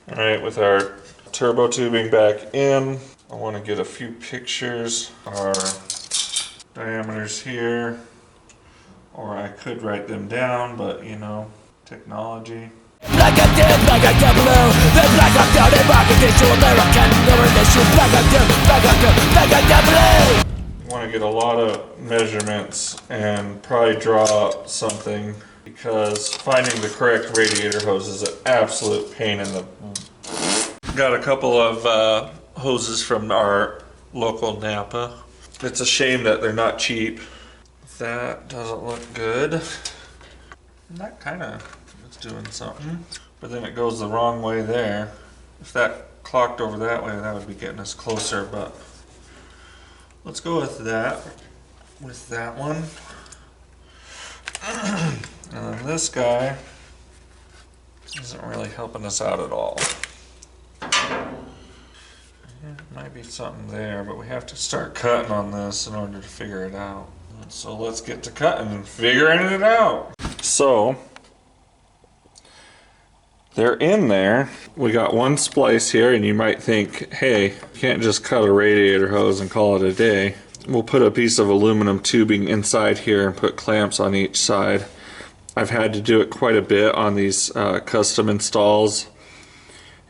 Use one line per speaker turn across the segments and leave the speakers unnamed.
Alright, with our turbo tubing back in, I want to get a few pictures. Our diameters here, or I could write them down, but you know, technology.
Black and dead, black and blue. The black of down and rock against you American government. Black and dead, black and dead, black and blue.
I want to get a lot of measurements and probably draw something, because finding the correct radiator hose is an absolute pain in the... Got a couple of hoses from our local Napa. It's a shame that they're not cheap. That doesn't look good. That kind of is doing something, but then it goes the wrong way there. If that clocked over that way, that would be getting us closer, but let's go with that one. And then this guy isn't really helping us out at all. Yeah, might be something there, but we have to start cutting on this in order to figure it out. So let's get to cutting and figuring it out. So they're in there. We got one splice here, and you might think, hey, you can't just cut a radiator hose and call it a day. We'll put a piece of aluminum tubing inside here and put clamps on each side. I've had to do it quite a bit on these custom installs.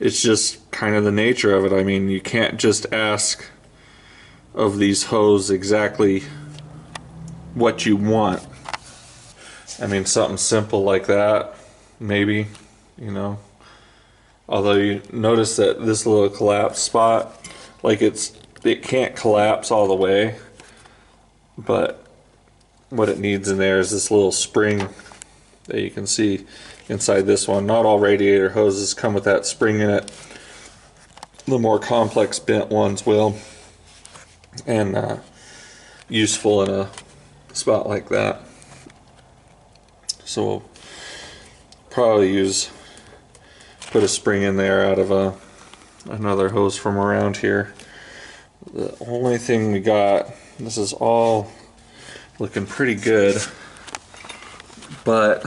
It's just kind of the nature of it. I mean, you can't just ask of these hoses exactly what you want. I mean, something simple like that, maybe, you know. Although you notice that this little collapse spot, like it can't collapse all the way, but what it needs in there is this little spring that you can see inside this one. Not all radiator hoses come with that spring in it. The more complex bent ones will, and useful in a spot like that. So we'll probably put a spring in there out of another hose from around here. The only thing we got, this is all looking pretty good, but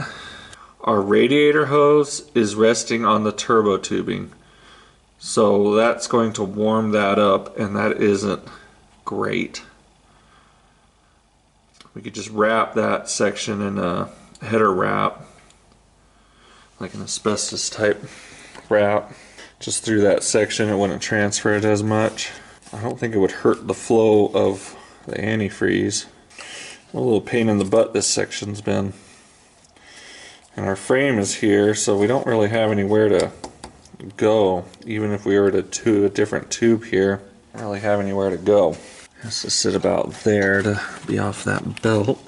our radiator hose is resting on the turbo tubing, so that's going to warm that up, and that isn't great. We could just wrap that section in a header wrap, like an asbestos type wrap, just through that section. It wouldn't transfer it as much. I don't think it would hurt the flow of the antifreeze. A little pain in the butt this section's been. And our frame is here, so we don't really have anywhere to go. Even if we were to do a different tube here, we don't really have anywhere to go. It has to sit about there to be off that belt.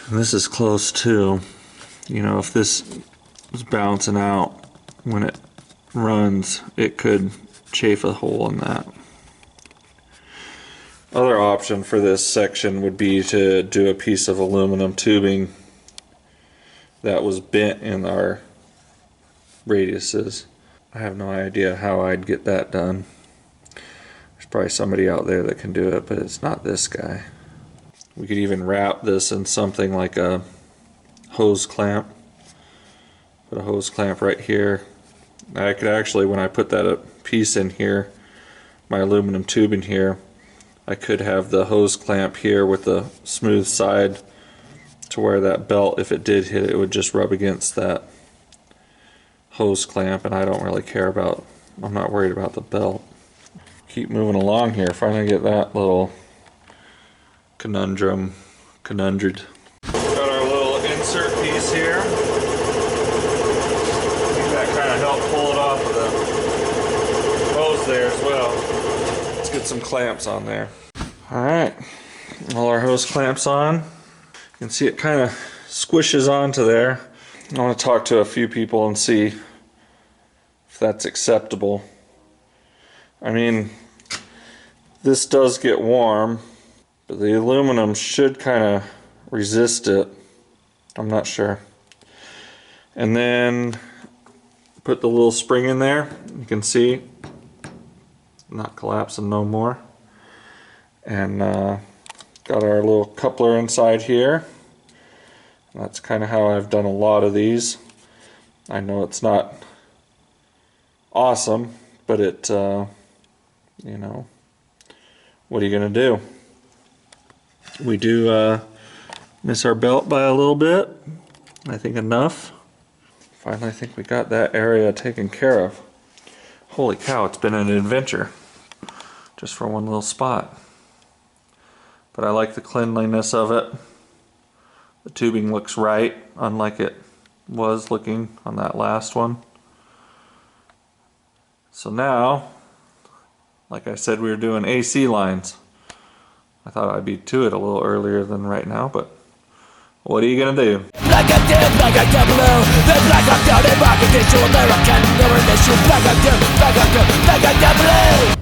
And this is close too. You know, if this is bouncing out when it runs, it could chafe a hole in that. Other option for this section would be to do a piece of aluminum tubing that was bent in our radiuses. I have no idea how I'd get that done. There's probably somebody out there that can do it, but it's not this guy. We could even wrap this in something like a hose clamp. Put a hose clamp right here. I could actually, when I put that piece in here, my aluminum tube in here, I could have the hose clamp here with the smooth side to where that belt, if it did hit it, would just rub against that hose clamp, and I don't really care about, I'm not worried about the belt. Keep moving along here, finally get that little conundrum conundred. Got our little insert piece here. I think that kind of helped pull it off of the hose there as well. Let's get some clamps on there. Alright, all our hose clamps on. You can see it kind of squishes onto there. I want to talk to a few people and see if that's acceptable. I mean, this does get warm, but the aluminum should kind of resist it. I'm not sure. And then put the little spring in there. You can see not collapsing no more. And got our little coupler inside here. That's kind of how I've done a lot of these. I know it's not awesome, but it, you know, what are you going to do? We do miss our belt by a little bit. I think enough. Finally, I think we got that area taken care of. Holy cow, it's been an adventure just for one little spot. But I like the cleanliness of it. The tubing looks right, unlike it was looking on that last one. So now, like I said, we were doing AC lines. I thought I'd be to it a little earlier than right now, but what are you gonna do?
Black and dead, black and blue. The black and down, the market issue, American government issue. Black and blue, black and blue, black and blue.